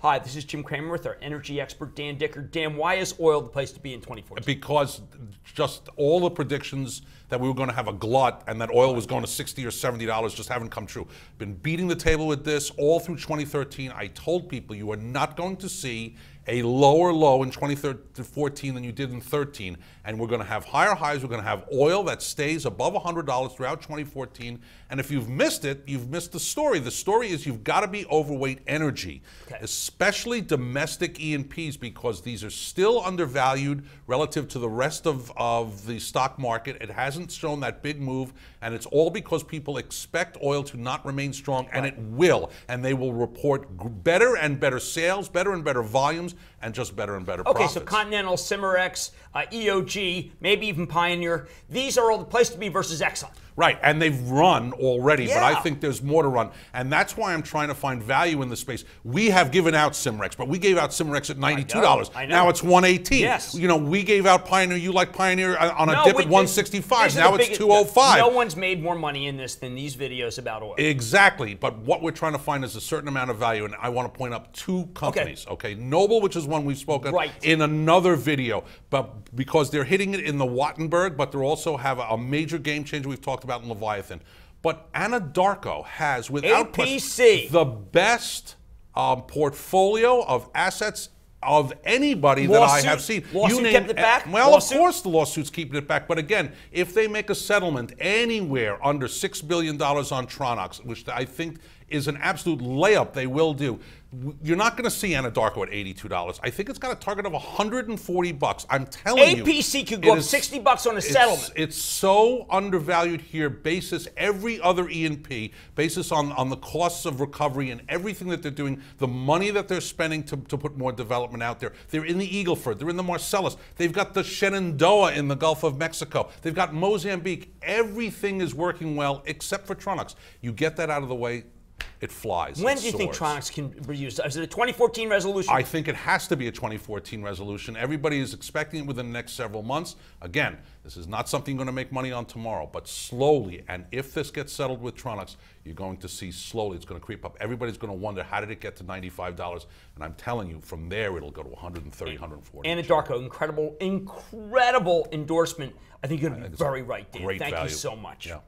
Hi, this is Jim Cramer with our energy expert Dan Dicker. Dan, why is oil the place to be in 2014? Because just all the predictions that we were going to have a glut and that oil was going to $60 or $70 just haven't come true. Been beating the table with this all through 2013. I told people you are not going to see a lower low in 2014 than you did in 13, and we're going to have higher highs. We're going to have oil that stays above $100 throughout 2014, and if you've missed it, you've missed the story. The story is you've got to be overweight energy, especially domestic ENPs, because these are still undervalued relative to the rest of the stock market. It hasn't shown that big move, and it's all because people expect oil to not remain strong, and it will, and they will report better and better sales, better and better volumes, and just better and better profits. Okay, so Continental, Cimarex, EOG, maybe even Pioneer, these are all the place to be versus Exxon. Right, and they've run already, but I think there's more to run. And that's why I'm trying to find value in the space. We have given out Cimarex, but we gave out Cimarex at $92. I know. Now it's $118. Yes. You know, we gave out Pioneer, you like Pioneer on a dip at $165. Now it's $205. No one's made more money in this than these videos about oil. Exactly, but what we're trying to find is a certain amount of value, and I want to point up two companies. Okay, Noble, which is one we've spoken in another video, but because they're hitting it in the Wattenberg, but they also have a major game changer we've talked about in Leviathan. But Anadarko has, without question, the best portfolio of assets of anybody that I have seen. Lawsuit kept it back? Well, of course the lawsuit's keeping it back. But again, if they make a settlement anywhere under $6 billion on Tronox, which I think is an absolute layup they will do, you're not going to see Anadarko at $82. I think it's got a target of $140. I'm telling you. APC could go up $60 on a settlement. It's so undervalued here, basis every other E&P, basis on the costs of recovery and everything that they're doing, the money that they're spending to put more development out there. They're in the Eagle Ford. They're in the Marcellus. They've got the Shenandoah in the Gulf of Mexico. They've got Mozambique. Everything is working well except for Tronox. You get that out of the way, it flies. When do you think Tronox can be used? Is it a 2014 resolution? I think it has to be a 2014 resolution. Everybody is expecting it within the next several months. Again, this is not something you're going to make money on tomorrow, but slowly, and if this gets settled with Tronox, you're going to see slowly it's going to creep up. Everybody's going to wonder, how did it get to $95? And I'm telling you, from there it'll go to 130, 140. Anadarko, incredible endorsement. I think you're going to be very right, Dan. Thank you so much. Yeah.